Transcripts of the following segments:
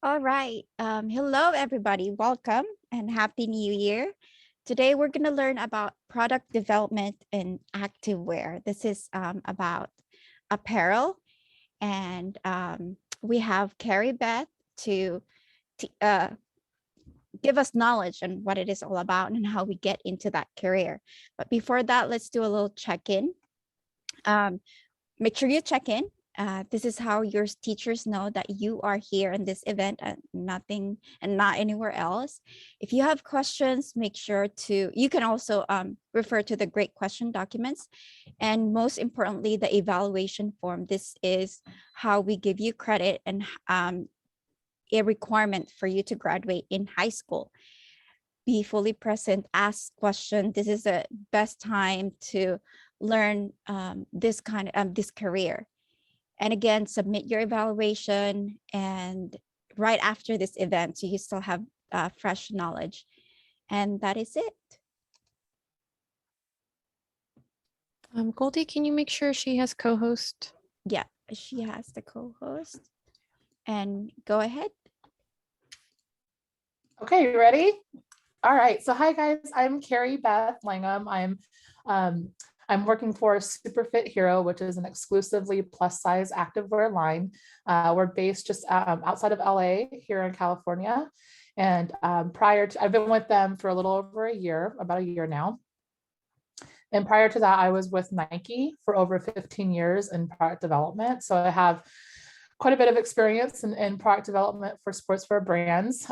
All right. Hello, everybody. Welcome and Happy New Year. Today, we're going to learn about product development in activewear. This is about apparel, and we have Carrie Beth to t- uh, give us knowledge on what it is all about and how we get into that career. But before that, let's do a little check in. Um, Make sure you check in. This is how your teachers know that you are here in this event and nothing and not anywhere else. If you have questions, make sure you can also refer to the great question documents. And most importantly, the evaluation form. This is how we give you credit and a requirement for you to graduate in high school. Be fully present, ask questions. This is the best time to learn this career. And again, submit your evaluation and right after this event, so you still have fresh knowledge. And that is it. Goldie, can you make sure she has co-host? Yeah, she has the co-host. And go ahead. Okay, you ready? All right. So hi guys, I'm Carrie Beth Langham. I'm working for Superfit Hero, which is an exclusively plus size activewear line. We're based just outside of LA here in California. And I've been with them for a little over a year, about a year now. And prior to that, I was with Nike for over 15 years in product development. So I have quite a bit of experience in product development for sportswear brands,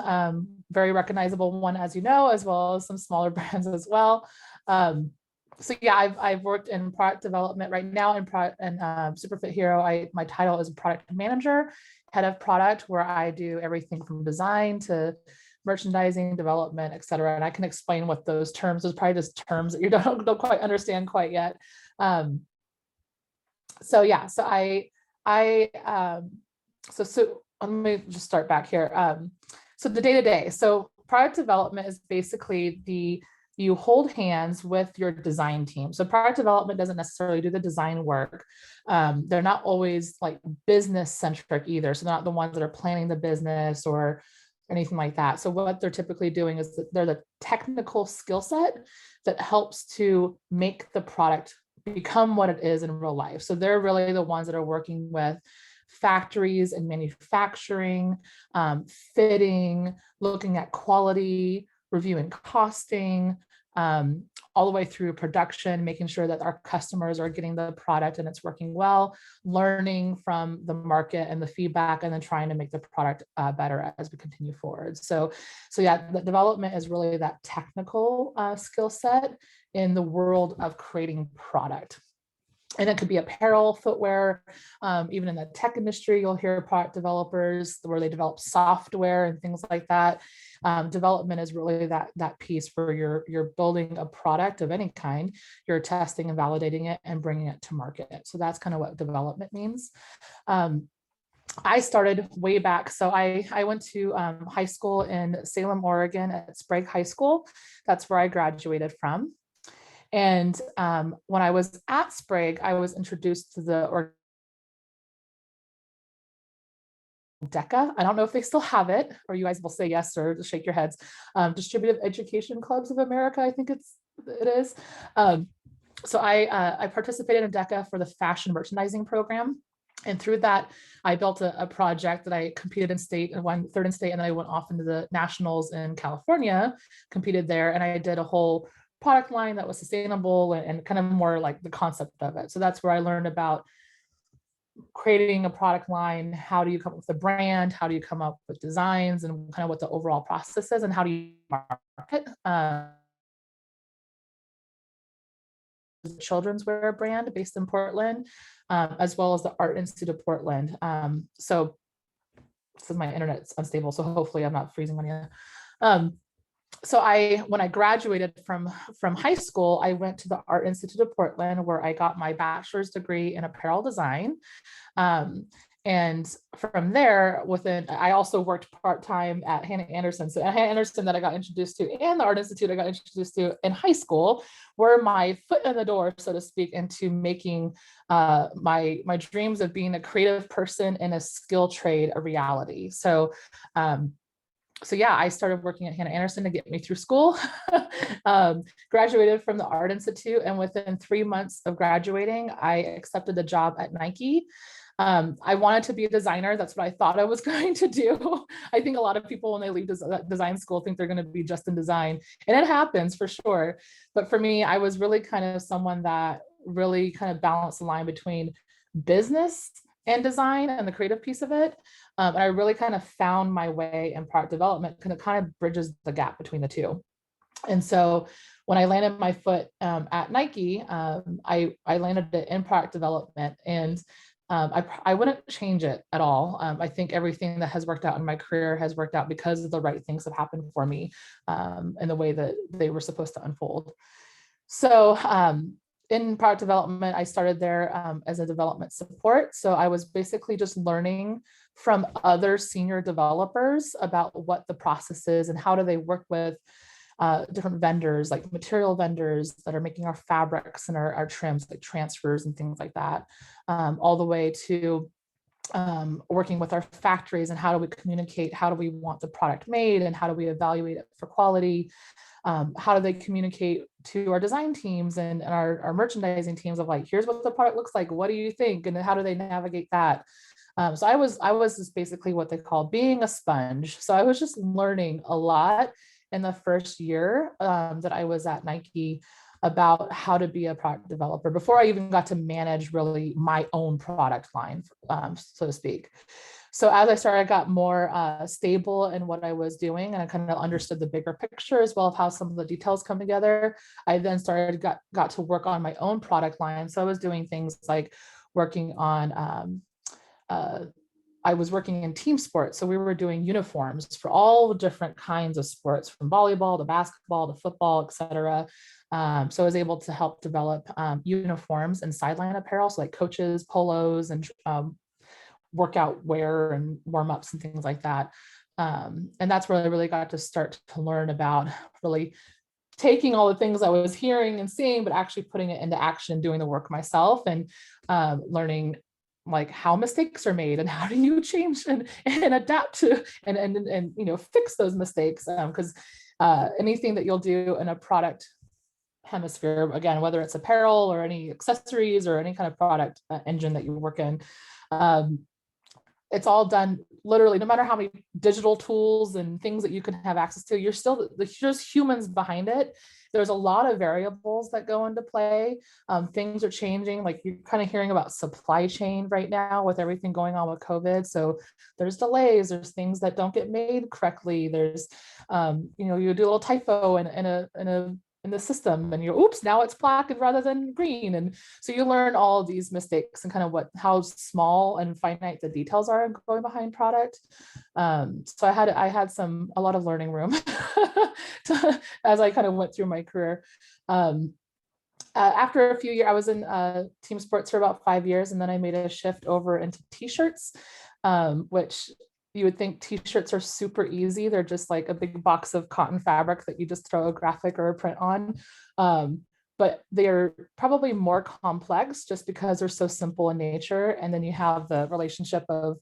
very recognizable one, as you know, as well as some smaller brands as well. So yeah, I've worked in product development right now in Superfit Hero. My title is product manager, head of product, where I do everything from design to merchandising, development, et cetera. And I can explain what those terms, those probably just terms that you don't quite understand quite yet. So yeah, so let me just start back here. So the day-to-day. So product development is basically you hold hands with your design team. So product development doesn't necessarily do the design work. They're not always like business centric either. So they're not the ones that are planning the business or anything like that. So what they're typically doing is that they're the technical skill set that helps to make the product become what it is in real life. So they're really the ones that are working with factories and manufacturing, fitting, looking at quality, reviewing costing, all the way through production, making sure that our customers are getting the product and it's working well, learning from the market and the feedback, and then trying to make the product better as we continue forward. So yeah, the development is really that technical skill set in the world of creating product. And it could be apparel, footwear, even in the tech industry, you'll hear product developers where they develop software and things like that. Development is really that piece where you're building a product of any kind, you're testing and validating it and bringing it to market. So that's kind of what development means. I started way back. So I went to high school in Salem, Oregon at Sprague High School. That's where I graduated from. And when I was at Sprague, I was introduced to the DECA. I don't know if they still have it, or you guys will say yes or just shake your heads. Distributive Education Clubs of America, I think it is. So I participated in DECA for the fashion merchandising program. And through that, I built a project that I competed in state and won third in state. And then I went off into the nationals in California, competed there. And I did a whole product line that was sustainable and kind of more like the concept of it. So that's where I learned about creating a product line. How do you come up with a brand? How do you come up with designs and kind of what the overall process is and how do you market? Children's wear brand based in Portland, as well as the Art Institute of Portland. So this is my internet's unstable, so hopefully I'm not freezing on you. So when I graduated from high school, I went to the Art Institute of Portland, where I got my bachelor's degree in apparel design. And from there, I also worked part-time at Hannah Anderson. So at Hannah Anderson that I got introduced to, and the Art Institute I got introduced to in high school, were my foot in the door, so to speak, into making my dreams of being a creative person in a skill trade a reality. So yeah, I started working at Hannah Anderson to get me through school. Graduated from the Art Institute, and within 3 months of graduating, I accepted the job at Nike. I wanted to be a designer. That's what I thought I was going to do. I think a lot of people, when they leave design school, think they're going to be just in design, and it happens for sure. But for me, I was really kind of someone that really kind of balanced the line between business and design and the creative piece of it. And I really kind of found my way in product development, because it kind of bridges the gap between the two. And so when I landed my foot at Nike, I landed it in product development, and I wouldn't change it at all. I think everything that has worked out in my career has worked out because of the right things that happened for me, and the way that they were supposed to unfold. So in product development, I started there as a development support. So I was basically just learning from other senior developers about what the process is and how do they work with different vendors, like material vendors that are making our fabrics and our trims, like transfers and things like that, all the way to working with our factories and how do we communicate, how do we want the product made, and how do we evaluate it for quality. How do they communicate to our design teams and our merchandising teams of like, here's what the product looks like, what do you think, and how do they navigate that? So I was just basically what they call being a sponge. So I was just learning a lot in the first year that I was at Nike about how to be a product developer before I even got to manage really my own product line, so to speak. So as I started, I got more stable in what I was doing, and I kind of understood the bigger picture as well of how some of the details come together. I then got to work on my own product line. So I was doing things like working on I was working in team sports. So we were doing uniforms for all different kinds of sports, from volleyball to basketball to football, et cetera. So I was able to help develop uniforms and sideline apparel, so like coaches, polos, and workout wear and warm-ups and things like that. And that's where I really got to start to learn about really taking all the things I was hearing and seeing, but actually putting it into action, doing the work myself, and learning like how mistakes are made and how do you change and adapt to and fix those mistakes, because anything that you'll do in a product hemisphere, again, whether it's apparel or any accessories or any kind of product engine that you work in, it's all done literally, no matter how many digital tools and things that you can have access to, there's humans behind it. There's a lot of variables that go into play. Things are changing, like you're kind of hearing about supply chain right now with everything going on with COVID. So there's delays, there's things that don't get made correctly. There's, you do a little typo in the system, and oops, now it's black and rather than green. And so you learn all of these mistakes and kind of how small and finite the details are going behind product. So I had a lot of learning room as I kind of went through my career. After a few years, I was in team sports for about 5 years, and then I made a shift over into t-shirts, which you would think t-shirts are super easy. They're just like a big box of cotton fabric that you just throw a graphic or a print on. But they're probably more complex just because they're so simple in nature. And then you have the relationship of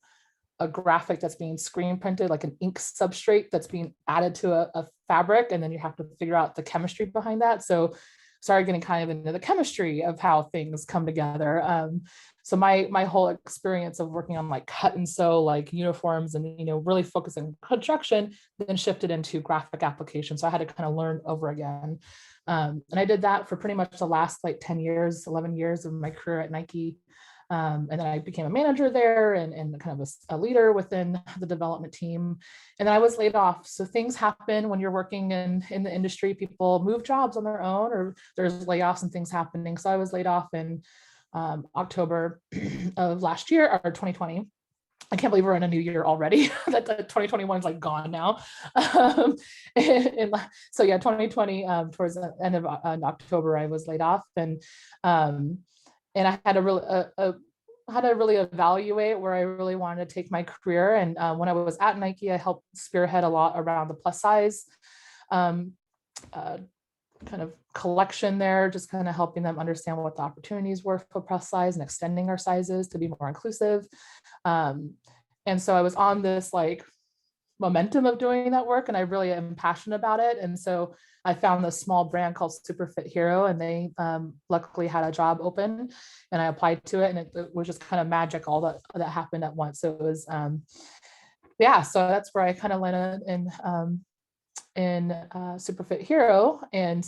a graphic that's being screen printed, like an ink substrate that's being added to a fabric. And then you have to figure out the chemistry behind that. So started getting kind of into the chemistry of how things come together. So my whole experience of working on like cut and sew, like uniforms and, really focusing on construction, then shifted into graphic application. So I had to kind of learn over again. And I did that for pretty much the last like 10 years, 11 years of my career at Nike. And then I became a manager there and kind of a leader within the development team. And then I was laid off. So things happen when you're working in the industry. People move jobs on their own, or there's layoffs and things happening. So I was laid off in October of last year, or 2020. I can't believe we're in a new year already. That 2021 is like gone now. So yeah, 2020, towards the end of October, I was laid off, and I had really evaluate where I really wanted to take my career. And when I was at Nike, I helped spearhead a lot around the plus size um, uh, kind of collection there, just kind of helping them understand what the opportunities were for plus size and extending our sizes to be more inclusive. And so I was on this like momentum of doing that work, and I really am passionate about it. And so I found this small brand called Super Fit Hero, and they luckily had a job open, and I applied to it, and it was just kind of magic, all that happened at once. So it was yeah, so that's where I kind of landed in Super Fit Hero. And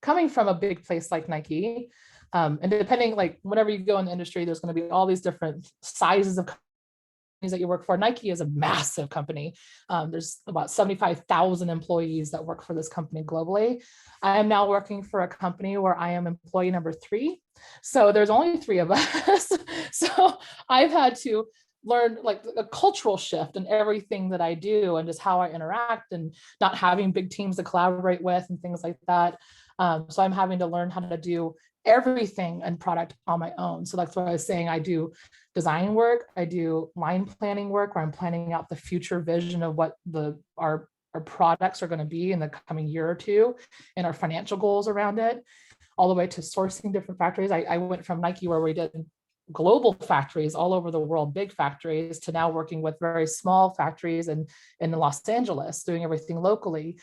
coming from a big place like Nike, and depending, like whenever you go in the industry, there's going to be all these different sizes of that you work for. Nike is a massive company. There's about 75,000 employees that work for this company globally. I am now working for a company where I am employee number 3. So there's only 3 of us. So I've had to learn like a cultural shift in everything that I do and just how I interact, and not having big teams to collaborate with and things like that. So I'm having to learn how to do everything in product on my own. So that's what I was saying. I do design work, I do line planning work where I'm planning out the future vision of what our products are going to be in the coming year or two, and our financial goals around it, all the way to sourcing different factories. I went from Nike, where we did global factories all over the world, big factories, to now working with very small factories in Los Angeles, doing everything locally.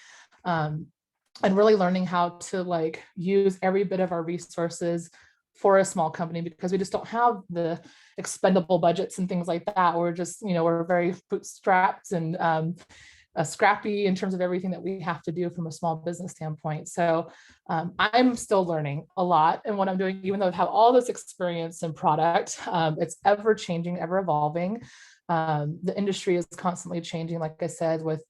And really learning how to like use every bit of our resources for a small company, because we just don't have the expendable budgets and things like that. We're just, we're very bootstrapped and scrappy in terms of everything that we have to do from a small business standpoint. So I'm still learning a lot. And what I'm doing, even though I've had all this experience in product, it's ever changing, ever evolving. The industry is constantly changing, like I said, with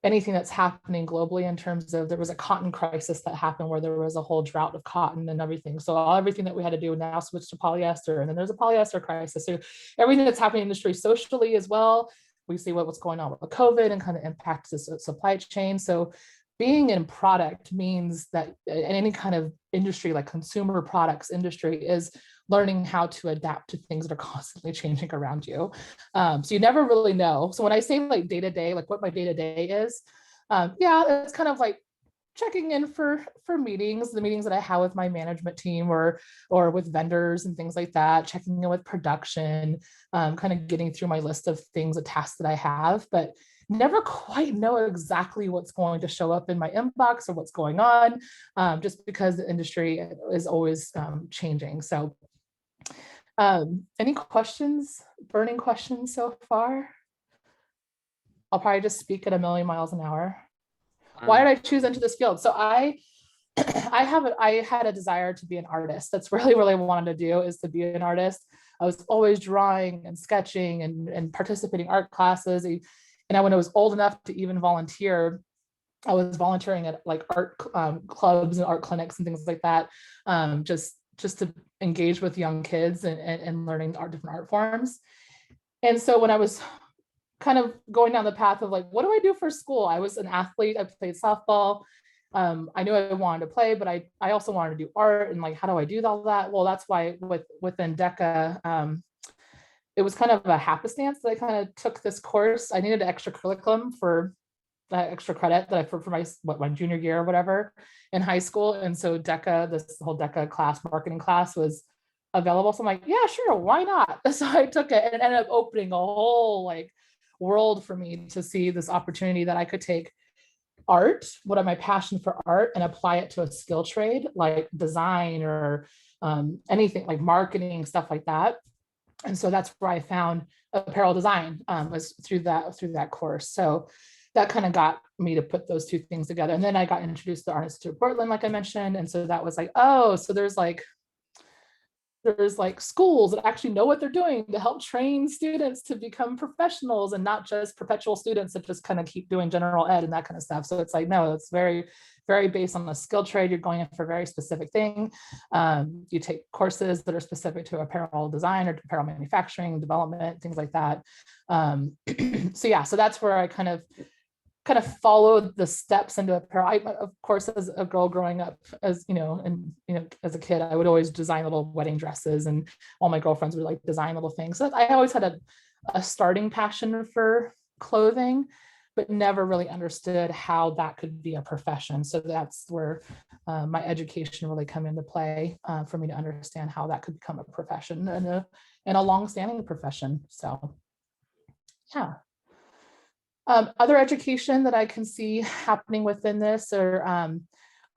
anything that's happening globally, in terms of, there was a cotton crisis that happened where there was a whole drought of cotton and everything. So everything that we had to do now switched to polyester, and then there's a polyester crisis. So everything that's happening in the industry socially as well. We see what's going on with COVID and kind of impacts the supply chain. So being in product means that in any kind of industry, like consumer products industry, is learning how to adapt to things that are constantly changing around you. So you never really know. So when I say like day to day, like what my day to day is, yeah, it's kind of like checking in for meetings, the meetings that I have with my management team or with vendors and things like that, checking in with production, kind of getting through my list of things, the tasks that I have, but never quite know exactly what's going to show up in my inbox or what's going on, just because the industry is always changing. So any questions, burning questions so far? I'll probably just speak at a million miles an hour. Why did I choose into this field? So I had a desire to be an artist. That's really what I wanted to do, is to be an artist. I was always drawing and sketching and participating in art classes. And when I was old enough to even volunteer, I was volunteering at like art clubs and art clinics and things like that, just to engage with young kids and learning different art forms. And so when I was kind of going down the path of like, what do I do for school? I was an athlete. I played softball. I knew I wanted to play, but I also wanted to do art, and like, how do I do all that? Well, that's why within DECA, it was kind of a happenstance that I kind of took this course. I needed an extra curriculum for that extra credit that I for my junior year or whatever in high school. And so DECA, this whole DECA class, marketing class, was available. So I'm like, yeah, sure, why not? So I took it, and it ended up opening a whole like world for me to see this opportunity that I could take art, what are my passion for art, and apply it to a skill trade like design or anything like marketing, stuff like that. And so that's where I found apparel design, was through that course. So that kind of got me to put those two things together. And then I got introduced to the Art Institute of Portland, like I mentioned. And so that was like, oh, so there's like schools that actually know what they're doing to help train students to become professionals, and not just perpetual students that just kind of keep doing general ed and that kind of stuff. So it's like, no, it's very, very based on a skill trade. You're going in for a very specific thing. You take courses that are specific to apparel design or apparel manufacturing, development, things like that. So yeah, so that's where I kind of kind of followed the steps into apparel. I, of course, as a girl growing up, as and as a kid, I would always design little wedding dresses, and all my girlfriends would like design little things. So I always had a starting passion for clothing, but never really understood how that could be a profession. So that's where my education really come into play for me to understand how that could become a profession and a long-standing profession. So yeah. Other education that I can see happening within this, or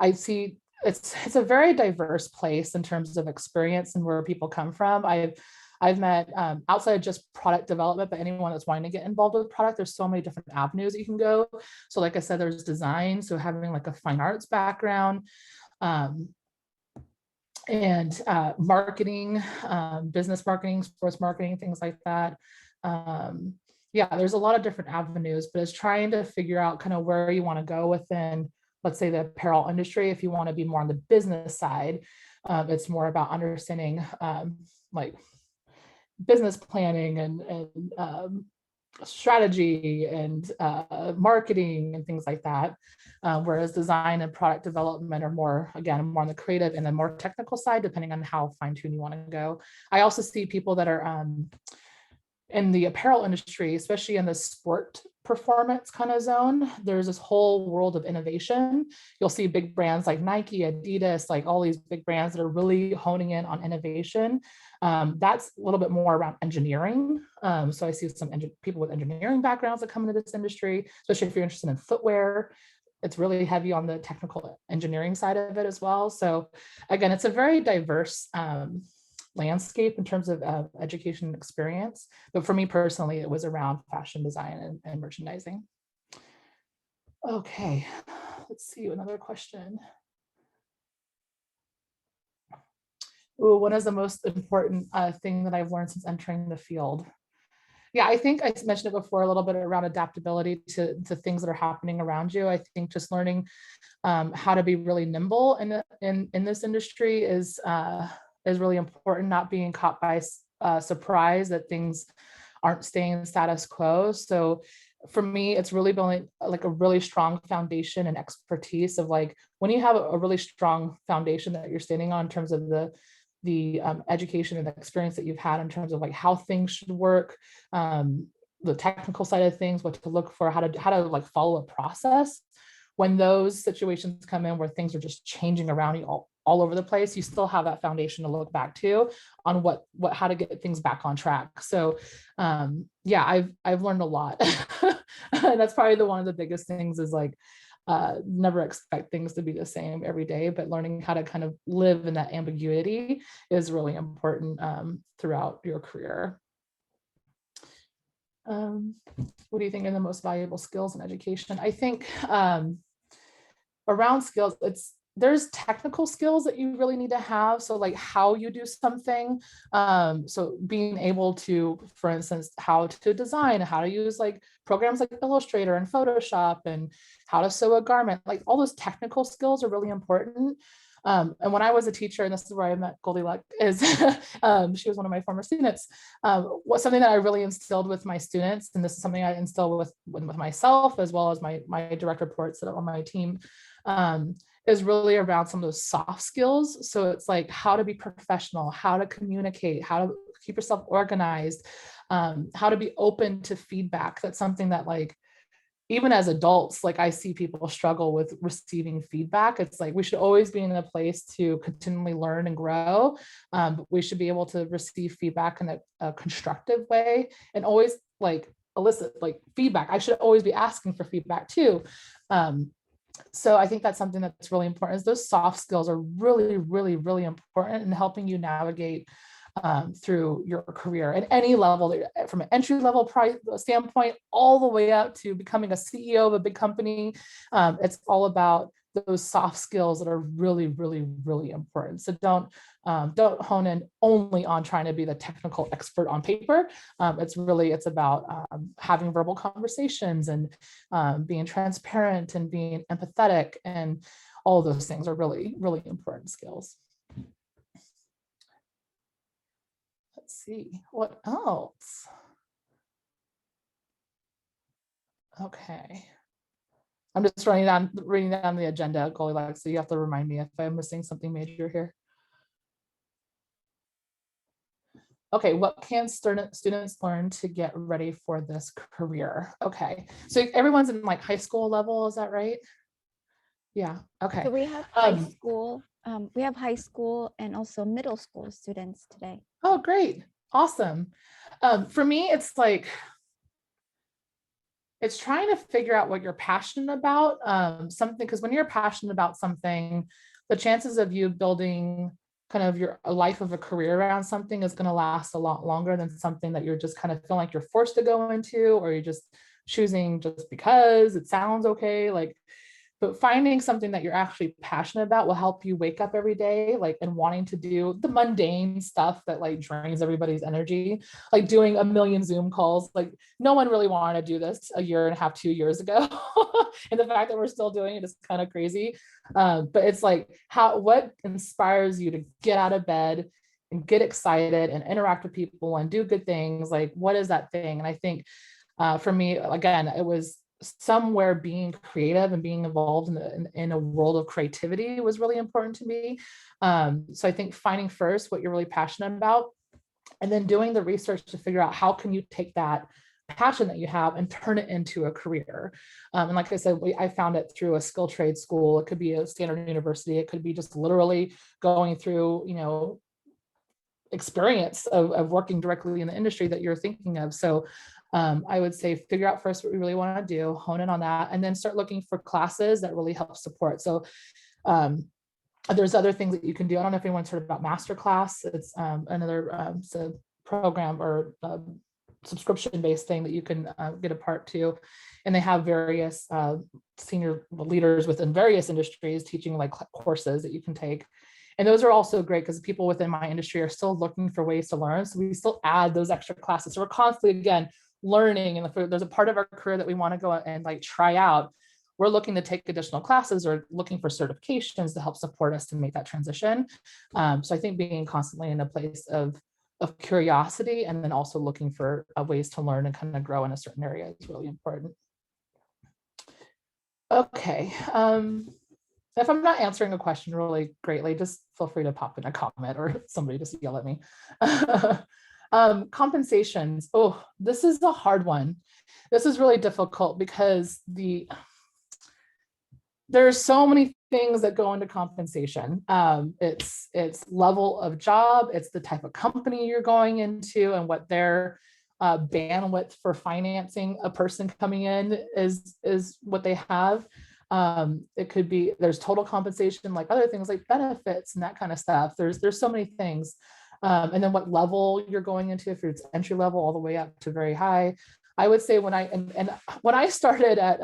I see it's a very diverse place in terms of experience and where people come from. I've met outside of just product development, but anyone that's wanting to get involved with product, there's so many different avenues that you can go. So like I said, there's design, so having like a fine arts background, and marketing, business marketing, sports marketing, things like that. Yeah, there's a lot of different avenues, but it's trying to figure out kind of where you want to go within, let's say, the apparel industry. If you want to be more on the business side, it's more about understanding like business planning and strategy and marketing and things like that. Whereas design and product development are more, again, more on the creative and the more technical side, depending on how fine-tuned you want to go. I also see people that are in the apparel industry, especially in the sport performance kind of zone. There's this whole world of innovation. You'll see big brands like Nike, Adidas, like all these big brands that are really honing in on innovation. That's a little bit more around engineering. So I see some people with engineering backgrounds that come into this industry, especially if you're interested in footwear. It's really heavy on the technical engineering side of it as well. So again, it's a very diverse landscape in terms of education experience. But for me personally, it was around fashion design and merchandising. Okay, let's see another question. Ooh, what is the most important thing that I've learned since entering the field? Yeah, I think I mentioned it before a little bit around adaptability to things that are happening around you. I think just learning how to be really nimble in this industry is really important. Not being caught by surprise that things aren't staying status quo. So for me, it's really building like a really strong foundation and expertise of like when you have a really strong foundation that you're standing on in terms of the education and the experience that you've had in terms of like how things should work, the technical side of things, what to look for, how to like follow a process. When those situations come in where things are just changing around you all over the place, you still have that foundation to look back to on how to get things back on track. So yeah, I've learned a lot. And that's probably one of the biggest things is like never expect things to be the same every day, but learning how to kind of live in that ambiguity is really important throughout your career. What do you think are the most valuable skills in education? I think around skills, there's technical skills that you really need to have. So like how you do something. So being able to, for instance, how to design, how to use like programs like Illustrator and Photoshop and how to sew a garment, like all those technical skills are really important. And when I was a teacher, and this is where I met Goldilocks, is she was one of my former students. What's something that I really instilled with my students, and this is something I instill with myself as well as my direct reports that are on my team, is really around some of those soft skills. So it's like how to be professional, how to communicate, how to keep yourself organized, how to be open to feedback. That's something that like even as adults, like I see people struggle with receiving feedback. It's like we should always be in a place to continually learn and grow. But we should be able to receive feedback in a constructive way and always like elicit like feedback. I should always be asking for feedback too. So I think that's something that's really important is those soft skills are really, really, really important in helping you navigate through your career at any level, from an entry level price standpoint, all the way up to becoming a CEO of a big company. It's all about those soft skills that are really, really, really important. So don't hone in only on trying to be the technical expert on paper. It's about having verbal conversations and being transparent and being empathetic, and all of those things are really, really important skills. Let's see what else. Okay. I'm just reading down the agenda, Goldilocks, so you have to remind me if I'm missing something major here. Okay, what can students learn to get ready for this career? Okay, so everyone's in like high school level, is that right? Yeah, okay. So we have high school. We have high school and also middle school students today. Oh, great. Awesome. For me, it's like, it's trying to figure out what you're passionate about. Something, because when you're passionate about something, the chances of you building kind of a life of a career around something is going to last a lot longer than something that you're just kind of feeling like you're forced to go into, or you're just choosing just because it sounds okay. Like, but finding something that you're actually passionate about will help you wake up every day, like, and wanting to do the mundane stuff that like drains everybody's energy, like doing a million Zoom calls. Like, no one really wanted to do this a year and a half, 2 years ago. And the fact that we're still doing it is kind of crazy. But it's like, what inspires you to get out of bed and get excited and interact with people and do good things? Like, what is that thing? And I think for me, again, it was somewhere being creative and being involved in a world of creativity was really important to me. So I think finding first what you're really passionate about, and then doing the research to figure out how can you take that passion that you have and turn it into a career. And like I said, I found it through a skill trade school. It could be a standard university. It could be just literally going through, experience of working directly in the industry that you're thinking of. So I would say figure out first what we really want to do, hone in on that, and then start looking for classes that really help support. So there's other things that you can do. I don't know if anyone's heard about Masterclass. It's another it's a program or subscription-based thing that you can get a part to. And they have various senior leaders within various industries teaching like courses that you can take. And those are also great because people within my industry are still looking for ways to learn. So we still add those extra classes. So we're constantly, again, learning. And if there's a part of our career that we want to go and like try out, we're looking to take additional classes or looking for certifications to help support us to make that transition. So I think being constantly in a place of curiosity and then also looking for ways to learn and kind of grow in a certain area is really important. Okay. If I'm not answering a question really greatly, just feel free to pop in a comment or somebody just yell at me. Compensations. Oh, this is a hard one. This is really difficult because there's so many things that go into compensation. It's level of job, it's the type of company you're going into and what their bandwidth for financing a person coming in is what they have. It could be, there's total compensation, like other things like benefits and that kind of stuff. There's so many things. And then what level you're going into, if it's entry level all the way up to very high. I would say when I started at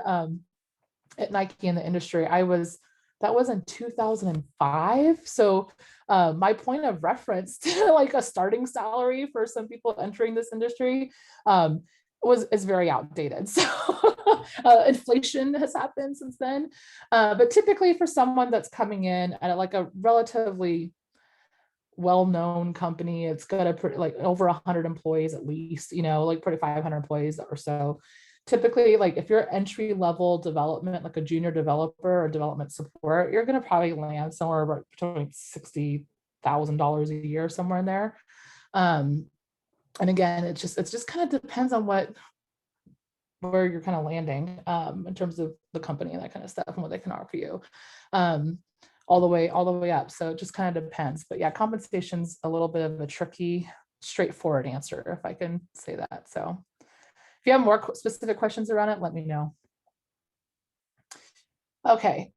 Nike in the industry, that was in 2005. So my point of reference to like a starting salary for some people entering this industry is very outdated. So inflation has happened since then. But typically for someone that's coming in at like a relatively well-known company, it's got like over 100 employees at least, like probably 500 employees or so. Typically, like if you're entry level development, like a junior developer or development support, you're going to probably land somewhere between $60,000 a year, somewhere in there. And again, it just kind of depends on where you're kind of landing in terms of the company and that kind of stuff and what they can offer you. All the way up. So it just kind of depends. But yeah, compensation's a little bit of a tricky, straightforward answer, if I can say that. So if you have more specific questions around it, let me know. Okay,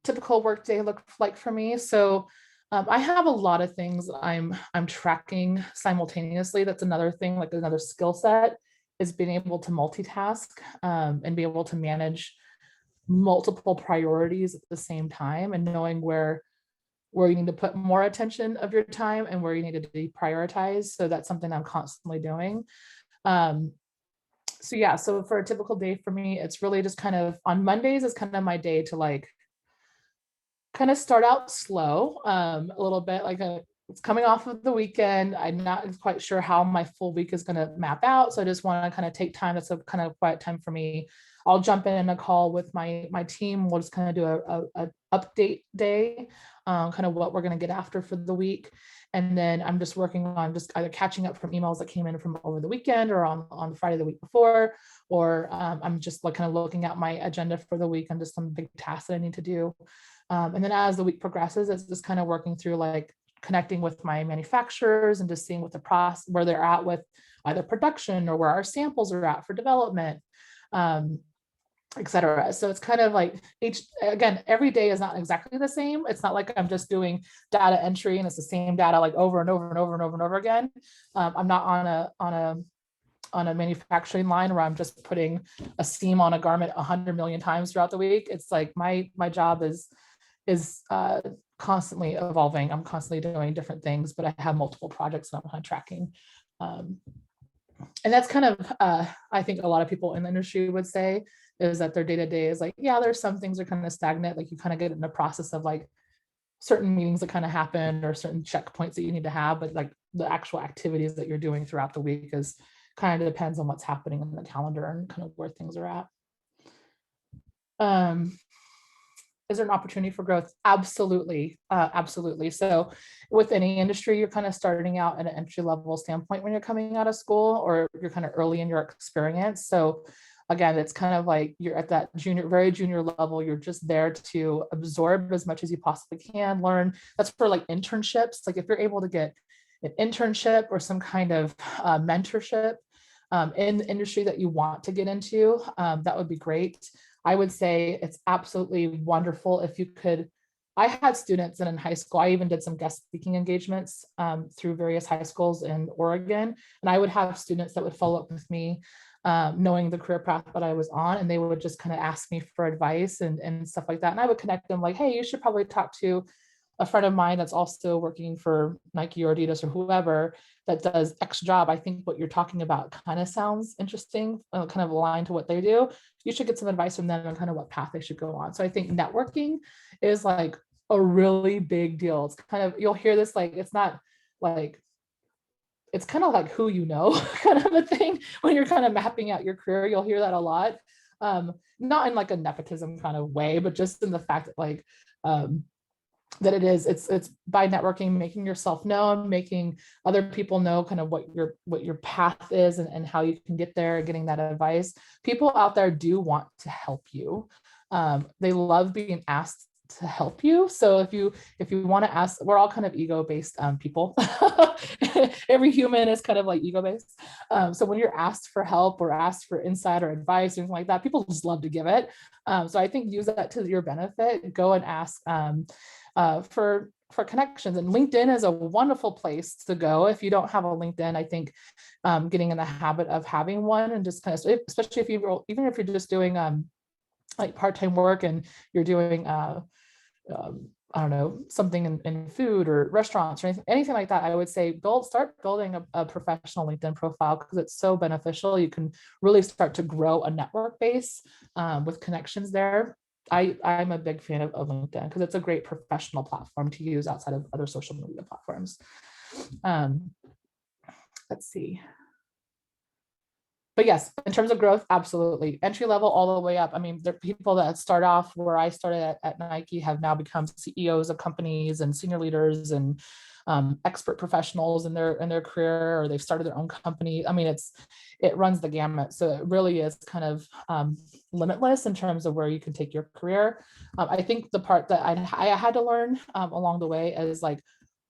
typical workday look like for me. So I have a lot of things I'm tracking simultaneously. That's another thing, like another skill set, is being able to multitask and be able to manage multiple priorities at the same time and knowing where you need to put more attention of your time and where you need to deprioritize. So that's something I'm constantly doing. So yeah, so for a typical day for me, it's really just kind of on Mondays is kind of my day to like kind of start out slow, a little bit like it's coming off of the weekend. I'm not quite sure how my full week is going to map out. So I just want to kind of take time. That's a kind of quiet time for me. I'll jump in a call with my team. We'll just kind of do a update day, kind of what we're going to get after for the week. And then I'm just working on just either catching up from emails that came in from over the weekend or on Friday the week before, or I'm just like kind of looking at my agenda for the week and just some big tasks that I need to do. And then as the week progresses, it's just kind of working through like connecting with my manufacturers and just seeing what the process, where they're at with either production or where our samples are at for development, et cetera. So it's kind of like again, every day is not exactly the same. It's not like I'm just doing data entry and it's the same data like over and over and over and over and over again. I'm not on a manufacturing line where I'm just putting a seam on a garment 100 million times throughout the week. It's like my job is constantly evolving. I'm constantly doing different things, but I have multiple projects that I'm kind of tracking. And that's kind of, I think a lot of people in the industry would say is that their day-to-day is like, yeah, there's some things are kind of stagnant. Like you kind of get in the process of like certain meetings that kind of happen or certain checkpoints that you need to have, but like the actual activities that you're doing throughout the week is kind of depends on what's happening in the calendar and kind of where things are at. Is there an opportunity for growth? Absolutely. Absolutely. So with any industry, you're kind of starting out at an entry level standpoint when you're coming out of school, or you're kind of early in your experience. So again, it's kind of like you're at that very junior level. You're just there to absorb as much as you possibly can, learn. That's for like internships. Like if you're able to get an internship or some kind of mentorship in the industry that you want to get into, that would be great. I would say it's absolutely wonderful if you could. I had students in high school. I even did some guest speaking engagements through various high schools in Oregon. And I would have students that would follow up with me, knowing the career path that I was on. And they would just kind of ask me for advice and stuff like that. And I would connect them like, hey, you should probably talk to a friend of mine that's also working for Nike or Adidas or whoever that does X job. I think what you're talking about kind of sounds interesting, kind of aligned to what they do. You should get some advice from them on kind of what path they should go on. So I think networking is like a really big deal. It's kind of, you'll hear this, like, it's not like, it's kind of like who you know kind of a thing when you're kind of mapping out your career. You'll hear that a lot. Not in like a nepotism kind of way, but just in the fact that like, that it's by networking, making yourself known, making other people know kind of what your path is and how you can get there, getting that advice. People out there do want to help you. They love being asked to help you. So if you want to ask, we're all kind of ego-based people. Every human is kind of like ego-based. So when you're asked for help or asked for insight or advice or anything like that, people just love to give it. So I think use that to your benefit. Go and ask for connections, and LinkedIn is a wonderful place to go. If you don't have a LinkedIn, I think getting in the habit of having one, and just kind of, especially if even if you're just doing like part-time work and you're doing I don't know, something in food or restaurants or anything like that, I would say start building a professional LinkedIn profile, because it's so beneficial. You can really start to grow a network base with connections there. I'm a big fan of LinkedIn because it's a great professional platform to use outside of other social media platforms. Let's see. But yes, in terms of growth, absolutely. Entry level all the way up. I mean, there are people that start off where I started at Nike have now become CEOs of companies and senior leaders and expert professionals in their career, or they've started their own company. I mean, it runs the gamut. So it really is kind of limitless in terms of where you can take your career. I think the part that I had to learn along the way is like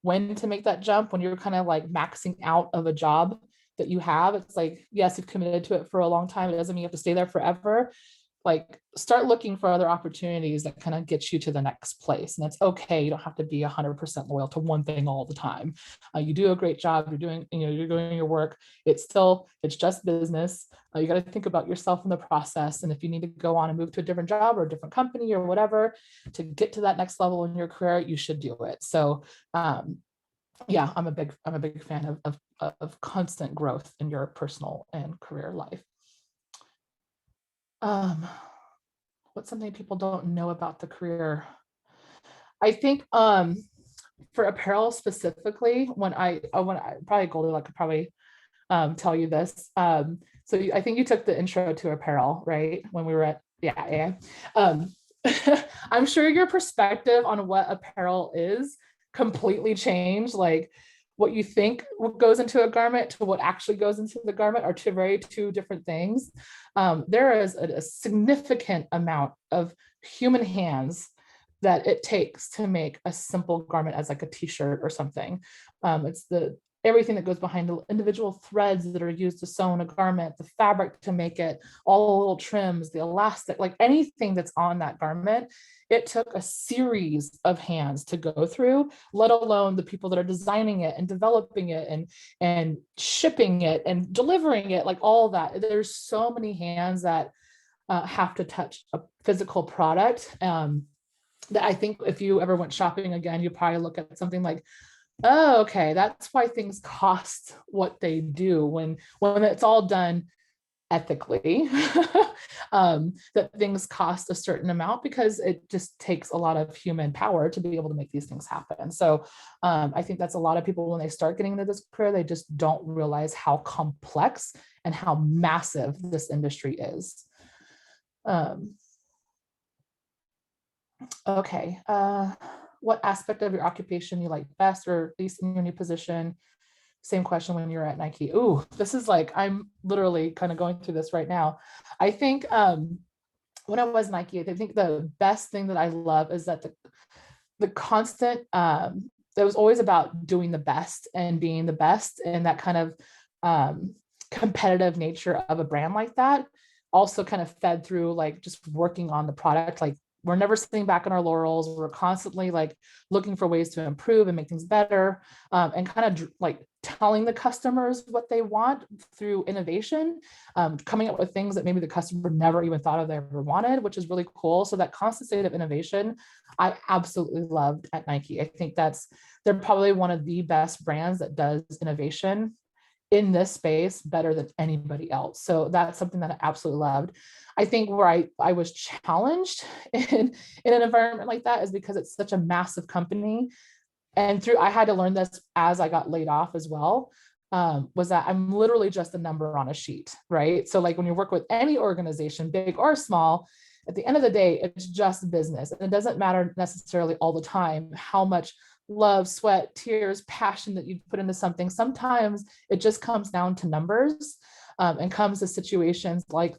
when to make that jump when you're kind of like maxing out of a job that you have. It's like, yes, you've committed to it for a long time. It doesn't mean you have to stay there forever. Like start looking for other opportunities that kind of get you to the next place. And it's okay. You don't have to be 100% loyal to one thing all the time. You do a great job. You're doing your work. It's just business. You got to think about yourself in the process. And if you need to go on and move to a different job or a different company or whatever, to get to that next level in your career, you should do it. So, yeah, I'm a big fan of constant growth in your personal and career life. What's something people don't know about the career? I think for apparel specifically, when I probably Goldilocks could probably tell you this. So I think you took the intro to apparel, right? When we were at, yeah. I'm sure your perspective on what apparel is completely changed. Like what you think what goes into a garment to what actually goes into the garment are two different things. There is a significant amount of human hands that it takes to make a simple garment as like a t-shirt or something. It's the everything that goes behind the individual threads that are used to sew in a garment, the fabric to make it, all the little trims, the elastic, like anything that's on that garment, it took a series of hands to go through, let alone the people that are designing it and developing it and shipping it and delivering it, like all that. There's so many hands that have to touch a physical product. That I think if you ever went shopping again, you probably look at something like, oh, okay, that's why things cost what they do when it's all done ethically. That things cost a certain amount because it just takes a lot of human power to be able to make these things happen. So I think that's a lot of people when they start getting into this career, they just don't realize how complex and how massive this industry is. Okay. What aspect of your occupation you like best or least in your new position? Same question when you're at Nike. Ooh, this is like, I'm literally kind of going through this right now. I think when I was Nike, I think the best thing that I love is that the constant, it was always about doing the best and being the best, and that kind of competitive nature of a brand like that also kind of fed through like just working on the product. Like we're never sitting back on our laurels. We're constantly like looking for ways to improve and make things better, and kind of like telling the customers what they want through innovation, coming up with things that maybe the customer never even thought of they ever wanted, which is really cool. So that constant state of innovation, I absolutely loved at Nike. I think they're probably one of the best brands that does innovation in this space better than anybody else. So that's something that I absolutely loved. I think where I was challenged in an environment like that is because it's such a massive company. And I had to learn this as I got laid off as well, was that I'm literally just a number on a sheet, right? So like when you work with any organization, big or small, at the end of the day, it's just business. And it doesn't matter necessarily all the time how much love, sweat, tears, passion that you put into something. Sometimes it just comes down to numbers, and comes to situations like,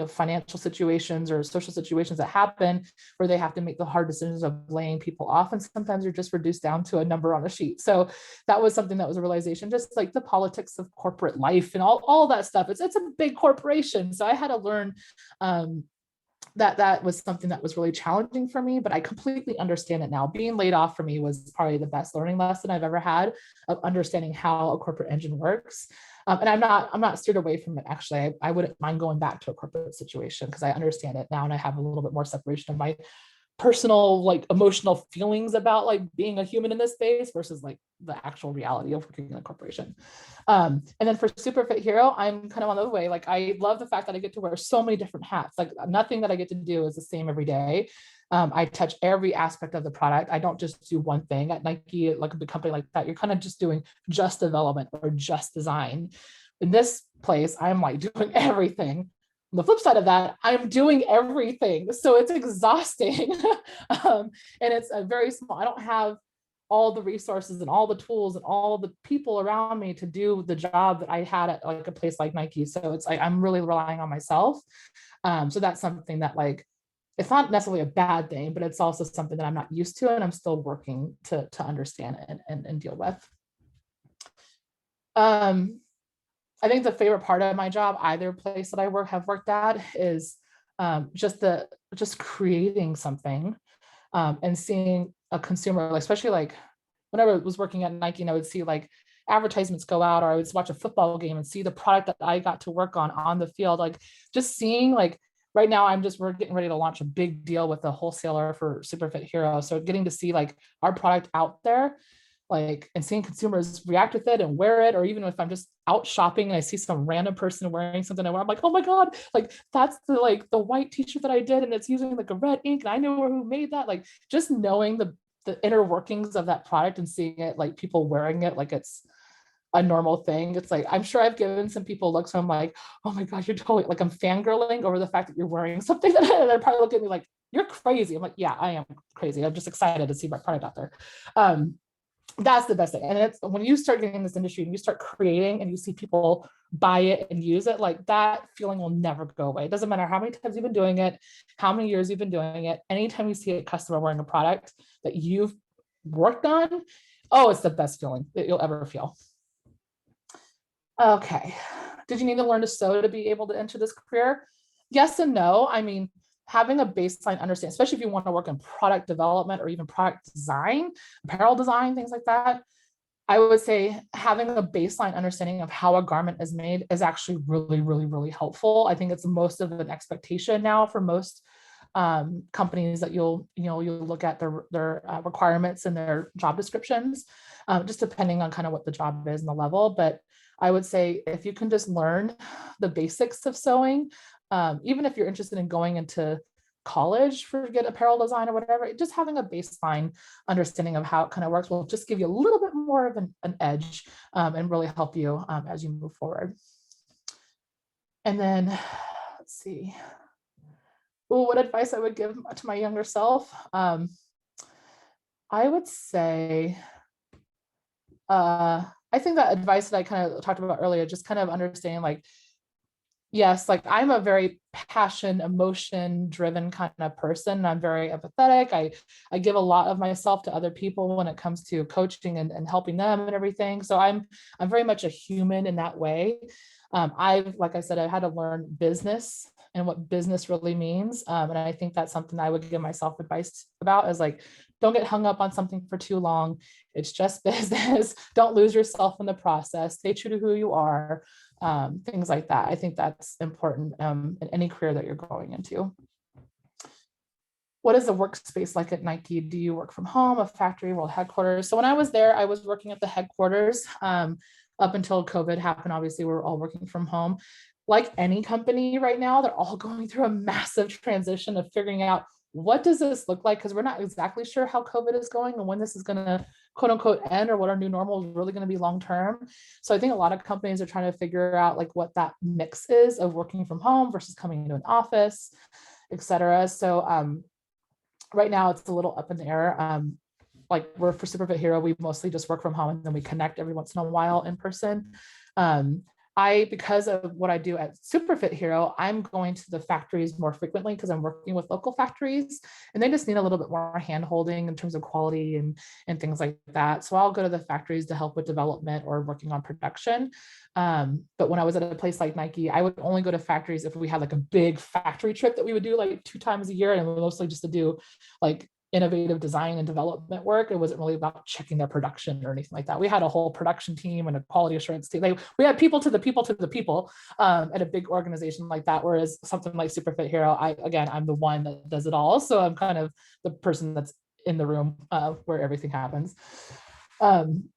financial situations or social situations that happen where they have to make the hard decisions of laying people off. And sometimes you're just reduced down to a number on a sheet. So that was something that was a realization, just like the politics of corporate life and all that stuff. It's a big corporation. So I had to learn, that was something that was really challenging for me, but I completely understand it now. Being laid off for me was probably the best learning lesson I've ever had of understanding how a corporate engine works. And I'm not steered away from it. Actually, I wouldn't mind going back to a corporate situation because I understand it now and I have a little bit more separation of my personal, like emotional feelings about like being a human in this space versus like the actual reality of working in a corporation. And then for Super Fit Hero, I'm kind of on the way. Like I love the fact that I get to wear so many different hats. Like nothing that I get to do is the same every day. I touch every aspect of the product. I don't just do one thing. At Nike, like a big company like that, you're kind of just doing just development or just design. In this place, I'm like doing everything. On the flip side of that, I'm doing everything. So it's exhausting. And it's a very small, I don't have all the resources and all the tools and all the people around me to do the job that I had at like a place like Nike. So it's like, I'm really relying on myself. So that's something that like, it's not necessarily a bad thing, but it's also something that I'm not used to and I'm still working to understand and deal with. I think the favorite part of my job, either place that I have worked at, is just creating something, and seeing a consumer, like, especially like whenever I was working at Nike and I would see like advertisements go out, or I would watch a football game and see the product that I got to work on the field, like just seeing like right now we're getting ready to launch a big deal with a wholesaler for Super Fit Hero. So getting to see like our product out there, like, and seeing consumers react with it and wear it, or even if I'm just out shopping and I see some random person wearing something I wear, I'm like, oh my God, like that's the white t-shirt that I did and it's using like a red ink and I know who made that. Like just knowing the inner workings of that product and seeing it, like people wearing it like it's a normal thing. It's like, I'm sure I've given some people looks where I'm like, oh my gosh, you're totally like, I'm fangirling over the fact that you're wearing something that they're probably looking at me like, you're crazy. I'm like, yeah, I am crazy. I'm just excited to see my product out there. That's the best thing. And it's when you start getting in this industry and you start creating and you see people buy it and use it, like that feeling will never go away. It doesn't matter how many times you've been doing it, how many years you've been doing it. Anytime you see a customer wearing a product that you've worked on, oh, it's the best feeling that you'll ever feel. Okay. Did you need to learn to sew to be able to enter this career? Yes and no. I mean, having a baseline understanding, especially if you want to work in product development or even product design, apparel design, things like that, I would say having a baseline understanding of how a garment is made is actually really, really, really helpful. I think it's most of an expectation now for most companies that you'll look at their requirements and their job descriptions, just depending on kind of what the job is and the level. But I would say if you can just learn the basics of sewing, even if you're interested in going into college for get apparel design or whatever, just having a baseline understanding of how it kind of works will just give you a little bit more of an edge and really help you as you move forward. And then let's see. Well, what advice I would give to my younger self? I would say, I think that advice that I kind of talked about earlier, just kind of understanding like, yes, like I'm a very passion, emotion driven kind of person. I'm very empathetic. I give a lot of myself to other people when it comes to coaching and helping them and everything. So I'm very much a human in that way. Like I said, I had to learn business and what business really means. And I think that's something I would give myself advice about is like, don't get hung up on something for too long. It's just business. Don't lose yourself in the process. Stay true to who you are. Things like that. I think that's important in any career that you're going into. What is the workspace like at Nike? Do you work from home, a factory, world headquarters? So when I was there, I was working at the headquarters up until COVID happened. Obviously, we were all working from home. Like any company right now, they're all going through a massive transition of figuring out what does this look like? Because we're not exactly sure how COVID is going and when this is going to quote unquote end or what our new normal is really going to be long term. So I think a lot of companies are trying to figure out like what that mix is of working from home versus coming into an office, et cetera. So right now it's a little up in the air. Like we're for Superfit Hero, we mostly just work from home and then we connect every once in a while in person. Because of what I do at Superfit Hero, I'm going to the factories more frequently because I'm working with local factories and they just need a little bit more hand holding in terms of quality and things like that. So I'll go to the factories to help with development or working on production. But when I was at a place like Nike, I would only go to factories if we had like a big factory trip that we would do like 2 times a year. And mostly just to do like innovative design and development work. It wasn't really about checking their production or anything like that. We had a whole production team and a quality assurance team. We had people to the people at a big organization like that. Whereas something like Superfit Hero, I'm the one that does it all. So I'm kind of the person that's in the room where everything happens. And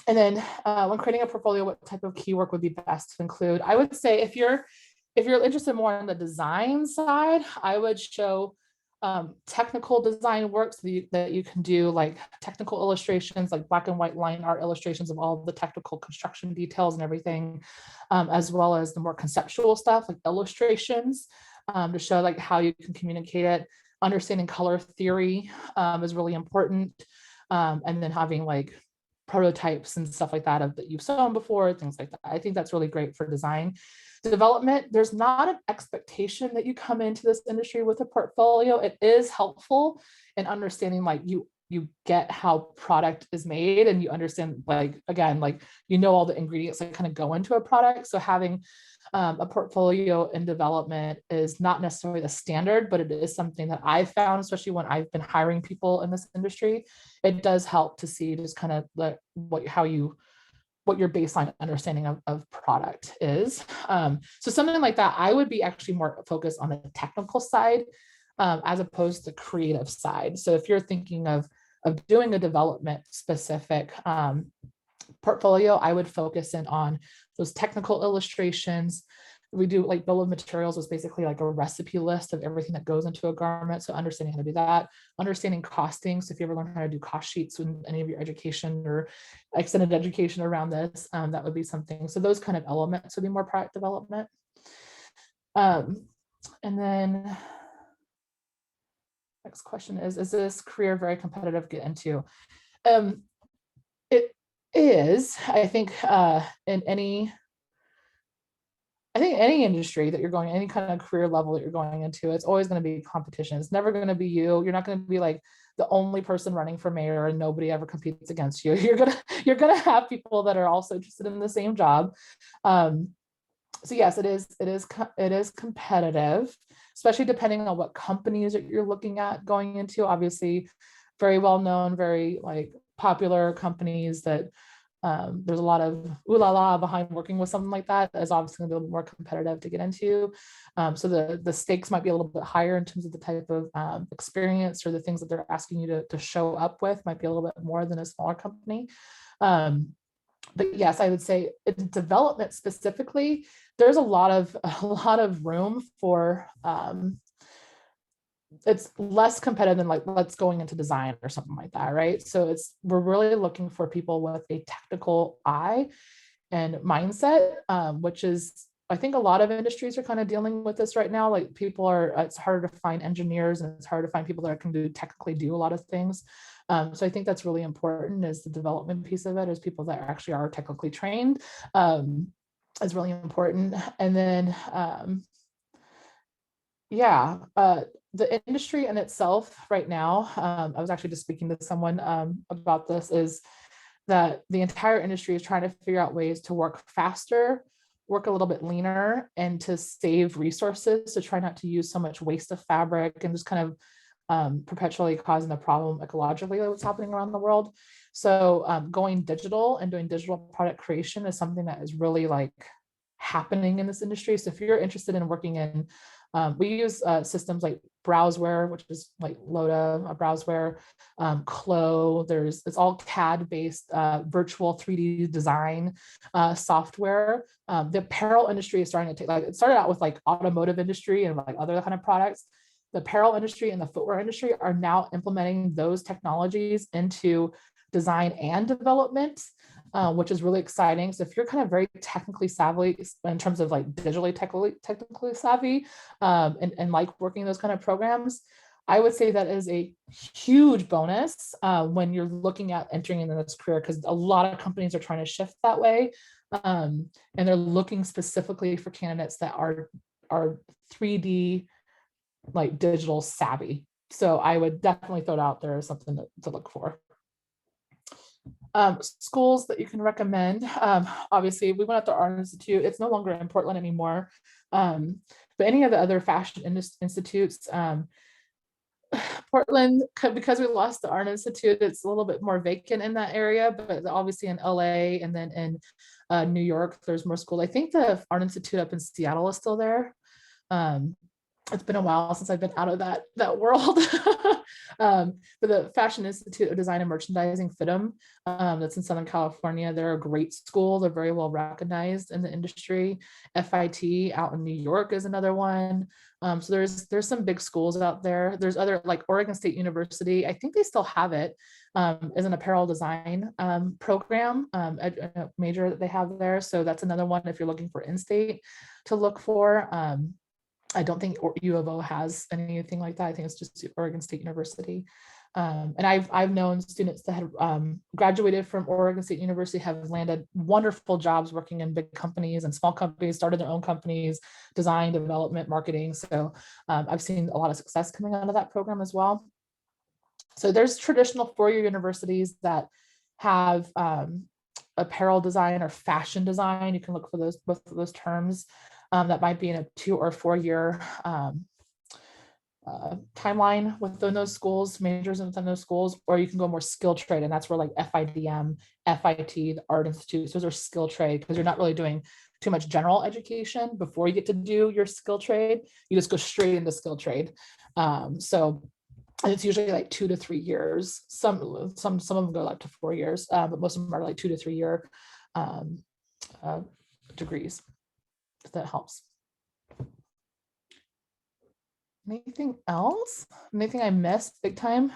then when creating a portfolio, what type of key work would be best to include? I would say if you're interested more on the design side, I would show technical design works that you can do, like technical illustrations, like black and white line art illustrations of all the technical construction details and everything, as well as the more conceptual stuff like illustrations to show like how you can communicate it. Understanding color theory is really important. And then having like prototypes and stuff like that that you've sewn before, things like that. I think that's really great for design. Development, there's not an expectation that you come into this industry with a portfolio. It is helpful in understanding like you get how product is made and you understand like, again, like, you know, all the ingredients that kind of go into a product. So having a portfolio in development is not necessarily the standard, but it is something that I've found, especially when I've been hiring people in this industry. It does help to see just kind of like what your baseline understanding of product is. So something like that, I would be actually more focused on the technical side as opposed to creative side. So if you're thinking of doing a development specific portfolio, I would focus in on those technical illustrations, we do like bill of materials is basically like a recipe list of everything that goes into a garment. So understanding how to do that, understanding costing. So if you ever learn how to do cost sheets in any of your education or extended education around this, that would be something. So those kind of elements would be more product development. And then next question is this career very competitive to get into? It is, I think, in any industry that you're going, any kind of career level that you're going into, it's always going to be competition. It's never going to be you. You're not going to be like the only person running for mayor and nobody ever competes against you. You're gonna have people that are also interested in the same job. So yes, it is competitive, especially depending on what companies that you're looking at going into. Obviously, very well known, very like popular companies that there's a lot of ooh la la behind working with something like that is obviously going to be a little more competitive to get into. So the stakes might be a little bit higher in terms of the type of experience or the things that they're asking you to show up with might be a little bit more than a smaller company. But yes, I would say in development specifically, there's a lot of room for it's less competitive than like let's going into design or something like that, right? So we're really looking for people with a technical eye and mindset, which is, I think a lot of industries are kind of dealing with this right now. Like it's harder to find engineers and it's hard to find people that can technically do a lot of things. So I think that's really important, is the development piece of it, is people that actually are technically trained, is really important. And then the industry in itself right now, I was actually just speaking to someone about this, is that the entire industry is trying to figure out ways to work faster, work a little bit leaner, and to save resources, to try not to use so much waste of fabric and just kind of perpetually causing a problem ecologically that what's happening around the world. So going digital and doing digital product creation is something that is really like happening in this industry. So if you're interested in working in, we use systems like Browseware, which is like Loda, Browseware, Clo. It's all CAD based virtual 3D design software. The apparel industry is starting to take, like, it started out with like automotive industry and like other kind of products. The apparel industry and the footwear industry are now implementing those technologies into design and development, which is really exciting. So if you're kind of very technically savvy in terms of like technically savvy, and like working those kind of programs, I would say that is a huge bonus when you're looking at entering into this career, because a lot of companies are trying to shift that way. And they're looking specifically for candidates that are 3D, like digital savvy. So I would definitely throw it out there as something to look for. Schools that you can recommend. Obviously, we went out to Art Institute. It's no longer in Portland anymore. But any of the other fashion institutes, Portland, because we lost the Art Institute, it's a little bit more vacant in that area, but obviously in LA and then in New York, there's more schools. I think the Art Institute up in Seattle is still there. It's been a while since I've been out of that world. But the Fashion Institute of Design and Merchandising, FIDM, that's in Southern California, they're a great school. They're very well recognized in the industry. FIT out in New York is another one. So there's some big schools out there. There's other, like Oregon State University, I think they still have it, as an apparel design program, a major that they have there. So that's another one if you're looking for in-state to look for. I don't think U of O has anything like that. I think it's just Oregon State University. And I've known students that had graduated from Oregon State University have landed wonderful jobs working in big companies and small companies, started their own companies, design, development, marketing. So I've seen a lot of success coming out of that program as well. So there's traditional four-year universities that have apparel design or fashion design. You can look for both of those terms. That might be in a 2 or 4 year timeline within those schools, majors within those schools, or you can go more skill trade, and that's where like FIDM, FIT, the Art Institute, those are skill trade, because you're not really doing too much general education before you get to do your skill trade. You just go straight into skill trade. So it's usually like 2 to 3 years. Some of them go up to 4 years, but most of them are like 2 to 3 year degrees. If that helps. Anything else? Anything I missed big time?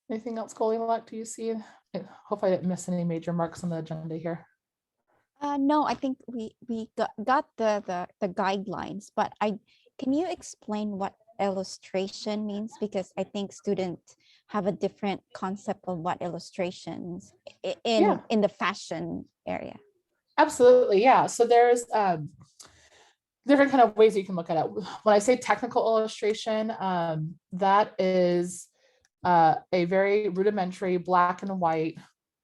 Anything else, Goldilocks, do you see? I hope I didn't miss any major marks on the agenda here. No, I think we got the guidelines, but I can you explain what illustration means? Because I think students have a different concept of what illustrations Yeah, in the fashion area. absolutely. Yeah. So there's different kind of ways you can look at it. When I say technical illustration, that is a very rudimentary black and white,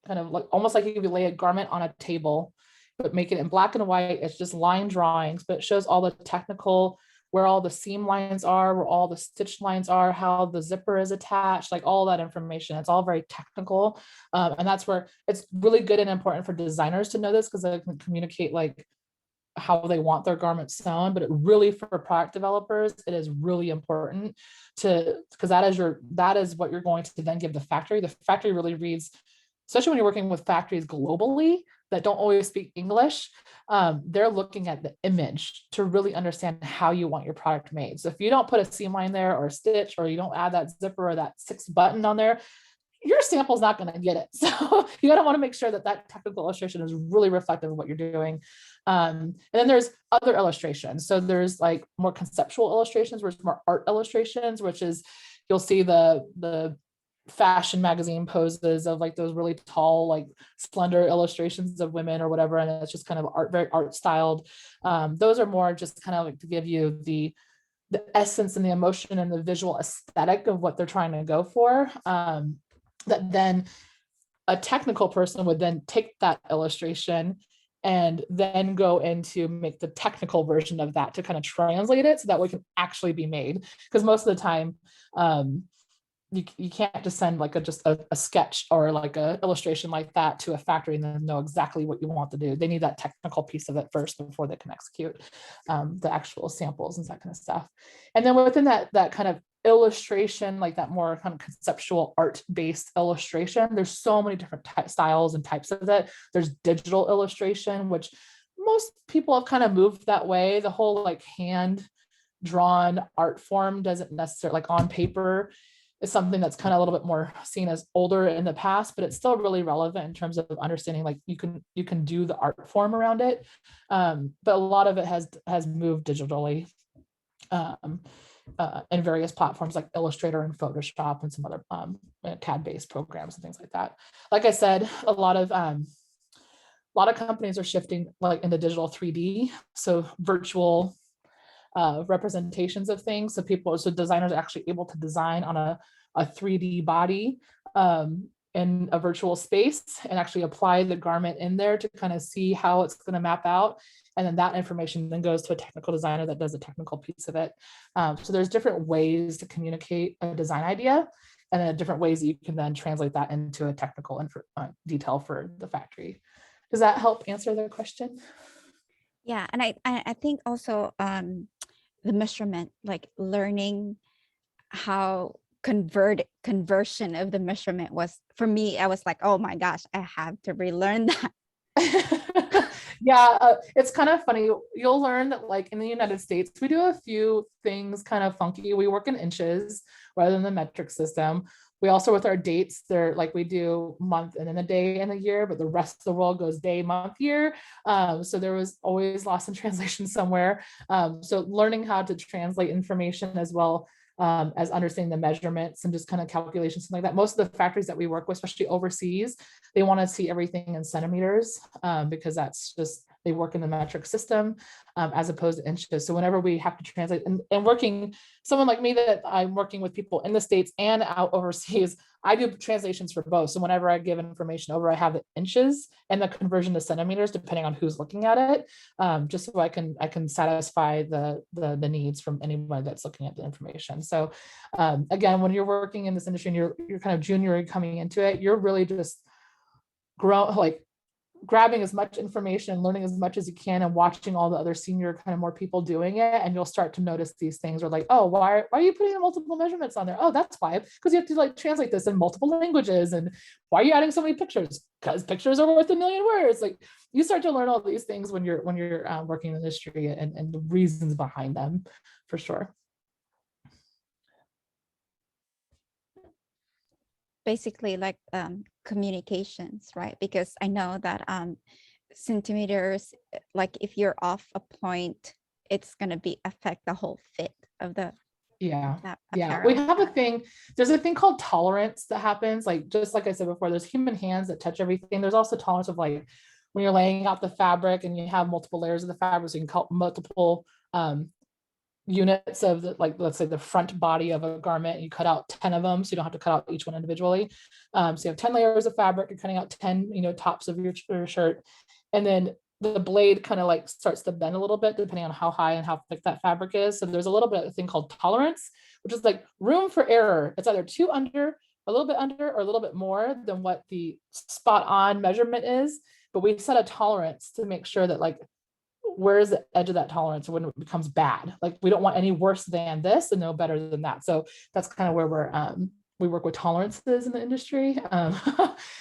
kind of like almost like you would lay a garment on a table, but make it in black and white. It's just line drawings, but it shows all the technical, where all the seam lines are, where all the stitch lines are, how the zipper is attached, like all that information. It's all very technical. And that's where it's really good and important for designers to know this, because they can communicate like how they want their garments sewn. But it really, for product developers, it is really important to, because that is what you're going to then give the factory. The factory really reads, especially when you're working with factories globally that don't always speak English, they're looking at the image to really understand how you want your product made. So if you don't put a seam line there or a stitch, or you don't add that zipper or that 6 button on there, your sample's not going to get it. So you got to want to make sure that that technical illustration is really reflective of what you're doing. And then there's other illustrations. So there's like more conceptual illustrations, where it's more art illustrations, which is, you'll see the fashion magazine poses of like those really tall, like slender illustrations of women or whatever. And it's just kind of art, very art styled. Those are more just kind of like to give you the essence and the emotion and the visual aesthetic of what they're trying to go for. That then a technical person would then take that illustration and then go into make the technical version of that to kind of translate it so that way it can actually be made. Because most of the time, you can't just send like just a sketch or like a illustration like that to a factory and then know exactly what you want to do. They need that technical piece of it first before they can execute the actual samples and that kind of stuff. And then within that kind of illustration, like that more kind of conceptual art-based illustration, there's so many different styles and types of it. There's digital illustration, which most people have kind of moved that way. The whole like hand drawn art form doesn't necessarily, like on paper, is something that's kind of a little bit more seen as older in the past, but it's still really relevant in terms of understanding like you can do the art form around it. But a lot of it has moved digitally in various platforms like Illustrator and Photoshop and some other CAD-based programs and things like that. Like I said, a lot of companies are shifting like into digital 3D, so virtual representations of things. So designers are actually able to design on a 3D body in a virtual space and actually apply the garment in there to kind of see how it's going to map out. And then that information then goes to a technical designer that does a technical piece of it. So there's different ways to communicate a design idea, and then different ways that you can then translate that into a technical detail for the factory. Does that help answer the question? Yeah, and I think also the measurement, like learning how conversion of the measurement was, for me, I was like, oh my gosh, I have to relearn that. Yeah, it's kind of funny. You'll learn that like in the United States, we do a few things kind of funky. We work in inches rather than the metric system. We also, with our dates, they're like we do month and then a day and a year, but the rest of the world goes day, month, year. So there was always lost in translation somewhere. So learning how to translate information as well as understanding the measurements and just kind of calculations, something like that. Most of the factories that we work with, especially overseas, they want to see everything in centimeters because that's just, they work in the metric system as opposed to inches. So whenever we have to translate and working, someone like me that I'm working with people in the States and out overseas, I do translations for both. So whenever I give information over, I have the inches and the conversion to centimeters, depending on who's looking at it, just so I can satisfy the needs from anyone that's looking at the information. So again, when you're working in this industry and you're kind of junior coming into it, you're really just grow like grabbing as much information and learning as much as you can and watching all the other senior kind of more people doing it. And you'll start to notice these things are like, oh, why are you putting multiple measurements on there? Oh, that's why, because you have to like translate this in multiple languages. And why are you adding so many pictures? Because pictures are worth a million words. Like you start to learn all these things when you're working in the industry and the reasons behind them, for sure. Basically like communications, right? Because I know that centimeters, like if you're off a point, it's going to be affect the whole fit of the Yeah. that Yeah. We apparel. have a thing, there's a thing called tolerance that happens. Like, just like I said before, there's human hands that touch everything. There's also tolerance of like, when you're laying out the fabric and you have multiple layers of the fabric, so you can cut multiple units of the, like, let's say the front body of a garment, and you cut out 10 of them. So you don't have to cut out each one individually. So you have 10 layers of fabric, you're cutting out 10, tops of your shirt. And then the blade kind of like starts to bend a little bit depending on how high and how thick that fabric is. So there's a little bit of a thing called tolerance, which is like room for error. It's either two under, a little bit under, or a little bit more than what the spot on measurement is. But we set a tolerance to make sure that like, where is the edge of that tolerance when it becomes bad? Like we don't want any worse than this and no better than that. So that's kind of where we work with tolerances in the industry.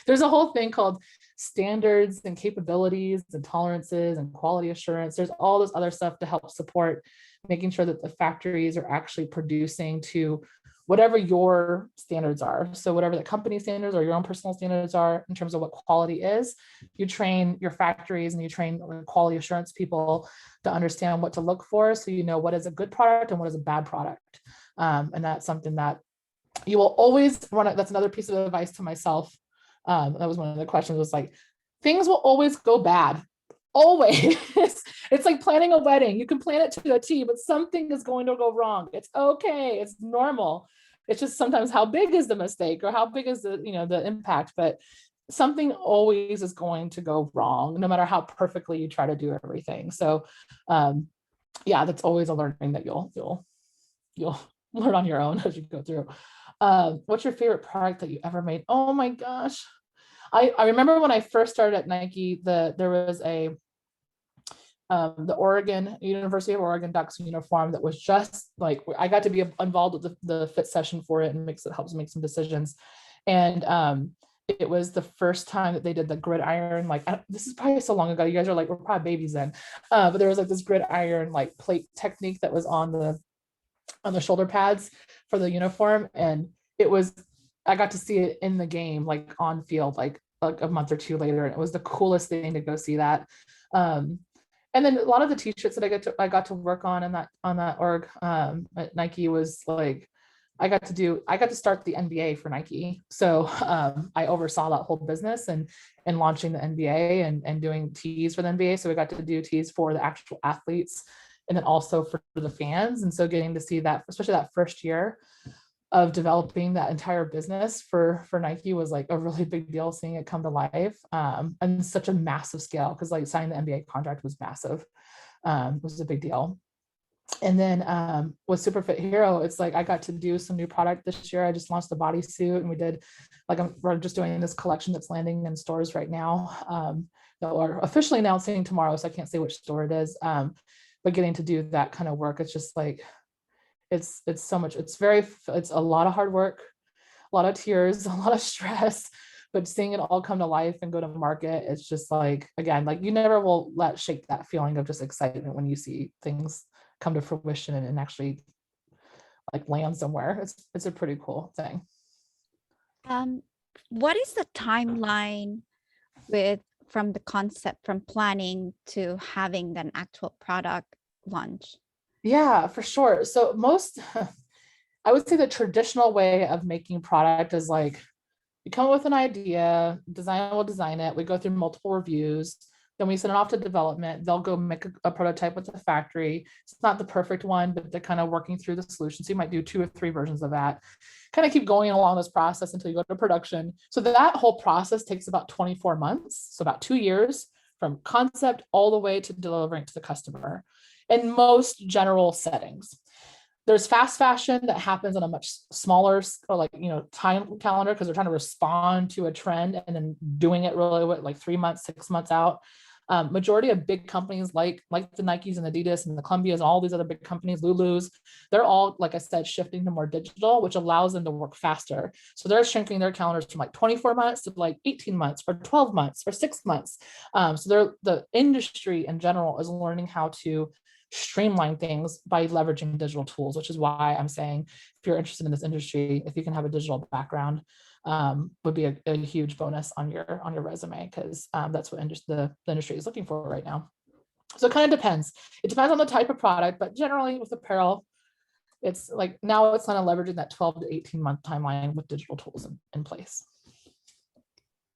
There's a whole thing called standards and capabilities and tolerances and quality assurance. There's all this other stuff to help support making sure that the factories are actually producing to whatever your standards are. So whatever the company standards or your own personal standards are in terms of what quality is, you train your factories and you train quality assurance people to understand what to look for. So you know what is a good product and what is a bad product. And that's something that you will always run it. That's another piece of advice to myself. That was one of the questions, was like, things will always go bad. Always. It's like planning a wedding. You can plan it to a T, but something is going to go wrong. It's okay. It's normal. It's just sometimes how big is the mistake or how big is the impact, but something always is going to go wrong, no matter how perfectly you try to do everything. So yeah, that's always a learning that you'll learn on your own as you go through. What's your favorite product that you ever made? Oh my gosh. I remember when I first started at Nike, there was the University of Oregon Ducks uniform that was just like, I got to be involved with the fit session for it and helps make some decisions. And it was the first time that they did the gridiron. Like, this is probably so long ago. You guys are like, we're probably babies then. But there was like this gridiron like plate technique that was on the shoulder pads for the uniform. And I got to see it in the game, like on field, like a month or two later. And it was the coolest thing to go see that. And then a lot of the t-shirts that I got to work on in that org at Nike was like, I got to start the NBA for Nike. So I oversaw that whole business and launching the NBA and doing tees for the NBA. So we got to do tees for the actual athletes and then also for the fans. And so getting to see that, especially that first year of developing that entire business for Nike, was like a really big deal, seeing it come to life and such a massive scale, because like signing the NBA contract was massive. It was a big deal. And then with Superfit Hero, it's like I got to do some new product this year. I just launched a bodysuit, and we did we're just doing this collection that's landing in stores right now that we're officially announcing tomorrow, so I can't say which store it is. But getting to do that kind of work, it's just like, it's so much, it's a lot of hard work, a lot of tears, a lot of stress, but seeing it all come to life and go to market, it's just like, again, like you never will let shake that feeling of just excitement when you see things come to fruition and actually like land somewhere. It's a pretty cool thing. What is the timeline from the concept, from planning to having an actual product launch? Yeah, for sure. So I would say the traditional way of making product is like, you come up with an idea, designer will design it, we go through multiple reviews, then we send it off to development. They'll go make a prototype with the factory. It's not the perfect one, but they're kind of working through the solution. So you might do 2 or 3 versions of that, kind of keep going along this process until you go to production. So that whole process takes about 24 months. So about 2 years from concept all the way to delivering to the customer in most general settings. There's fast fashion that happens on a much smaller or like, time calendar because they're trying to respond to a trend and then doing it really like 3 months, 6 months out. Majority of big companies like the Nikes and Adidas and the Columbias, all these other big companies, Lulu's, they're all, like I said, shifting to more digital, which allows them to work faster. So they're shrinking their calendars from like 24 months to like 18 months or 12 months or 6 months. So the industry in general is learning how to streamline things by leveraging digital tools, which is why I'm saying if you're interested in this industry, if you can have a digital background, would be a huge bonus on your resume, because that's what the industry is looking for right now. So it kind of depends. It depends on the type of product, but generally with apparel, it's like now it's kind of leveraging that 12 to 18-month timeline with digital tools in place.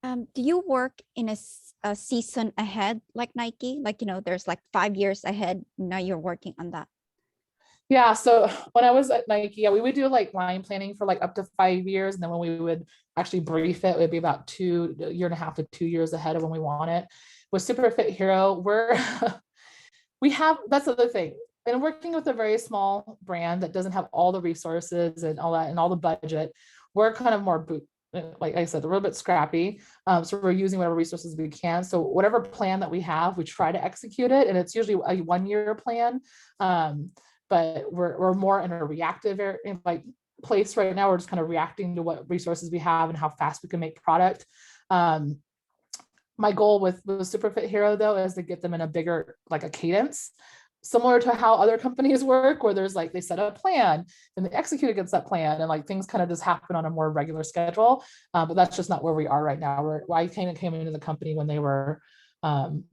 Do you work in a season ahead like Nike? Like, there's like 5 years ahead. Now you're working on that. Yeah. So when I was at Nike, yeah, we would do like line planning for like up to 5 years. And then when we would actually brief it, it would be about a year and a half to 2 years ahead of when we want it. With Super Fit Hero, that's the other thing. And working with a very small brand that doesn't have all the resources and all that and all the budget, we're kind of more like I said, a little bit scrappy. So we're using whatever resources we can. So whatever plan that we have, we try to execute it. And it's usually a 1-year plan. But we're more in a reactive place right now. We're just kind of reacting to what resources we have and how fast we can make product. My goal with Super Fit Hero though is to get them in a bigger, like a cadence, similar to how other companies work, where there's like they set a plan and they execute against that plan, and like things kind of just happen on a more regular schedule. But that's just not where we are right now. I came into the company when they were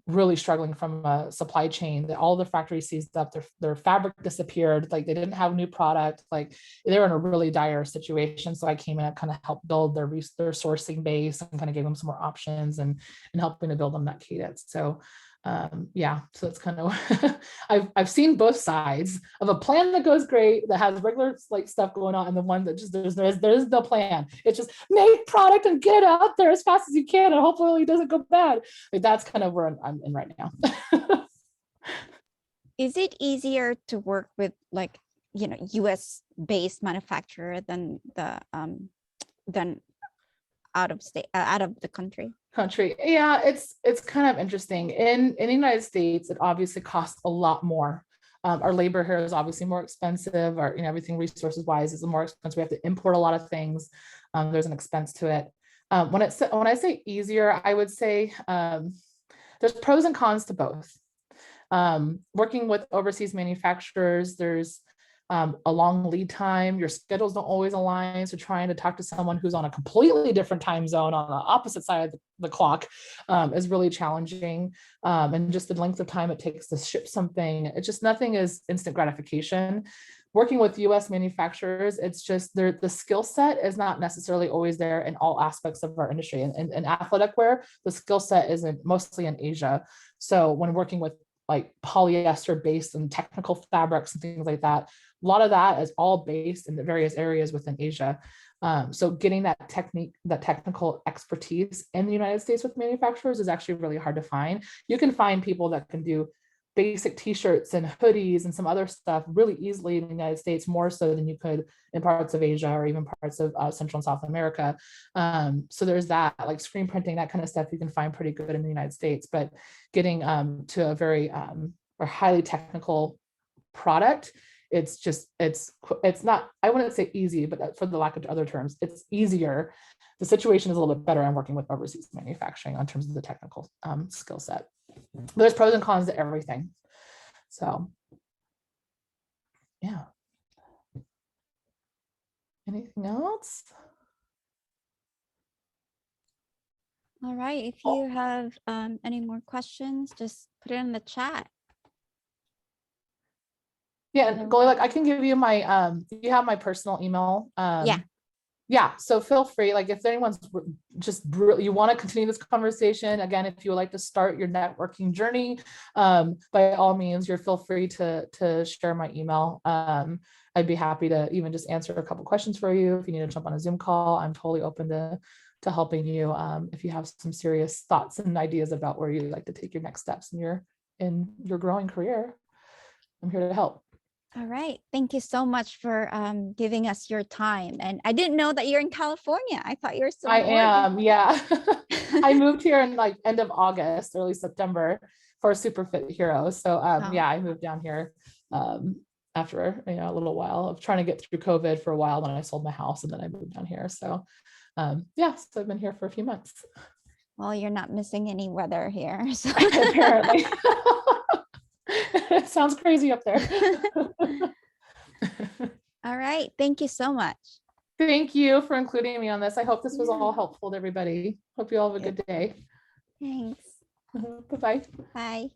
really struggling from a supply chain, that all the factories seized up, their fabric disappeared, like they didn't have new product, like they were in a really dire situation. So I came in and kind of helped build their sourcing base and kind of gave them some more options and helping to build them that cadence. So yeah, so it's kind of I've seen both sides of a plan that goes great, that has regular like stuff going on, and the one that just there's no plan. It's just make product and get it out there as fast as you can, and hopefully it doesn't go bad. Like that's kind of where I'm in right now. Is it easier to work with like US based manufacturer than out of state, out of the country? Yeah, it's kind of interesting. In the United States, it obviously costs a lot more. Our labor here is obviously more expensive. Our everything resources wise is more expensive. We have to import a lot of things. There's an expense to it. When I say easier, I would say there's pros and cons to both. Working with overseas manufacturers, there's a long lead time. Your schedules don't always align. So trying to talk to someone who's on a completely different time zone on the opposite side of the clock is really challenging. And just the length of time it takes to ship something, it's just nothing is instant gratification. Working with US manufacturers, it's just the skill set is not necessarily always there in all aspects of our industry. And in athletic wear, the skill set isn't mostly in Asia. So when working with like polyester based and technical fabrics and things like that, a lot of that is all based in the various areas within Asia. So getting that technical expertise in the United States with manufacturers is actually really hard to find. You can find people that can do basic t-shirts and hoodies and some other stuff really easily in the United States, more so than you could in parts of Asia or even parts of Central and South America. So there's that, like screen printing, that kind of stuff you can find pretty good in the United States, but getting to a very or highly technical product, it's not, I wouldn't say easy, but for the lack of other terms, it's easier. The situation is a little bit better. I'm working with overseas manufacturing on terms of the technical skill set. But there's pros and cons to everything. So yeah. Anything else? All right. If you have any more questions, just put it in the chat. Yeah, and Goalie, like I can give you my you have my personal email. Yeah, so feel free, like if anyone's just you want to continue this conversation, again, if you would like to start your networking journey, by all means, you're feel free to share my email. I'd be happy to even just answer a couple questions for you. If you need to jump on a Zoom call, I'm totally open to helping you. If you have some serious thoughts and ideas about where you'd like to take your next steps in your growing career, I'm here to help. All right. Thank you so much for giving us your time. And I didn't know that you're in California. I thought you were still I in Oregon. am, yeah. I moved here in like end of August, early September for Super Fit Hero. So Oh, yeah, I moved down here after a little while of trying to get through COVID for a while when I sold my house, and then I moved down here. So yeah, so I've been here for a few months. well, you're not missing any weather here. So Apparently. It sounds crazy up there. all right. Thank you so much. Thank you for including me on this. I hope this was all Yeah. helpful to everybody. Hope you all have a good day. Thanks. Bye-bye. Bye.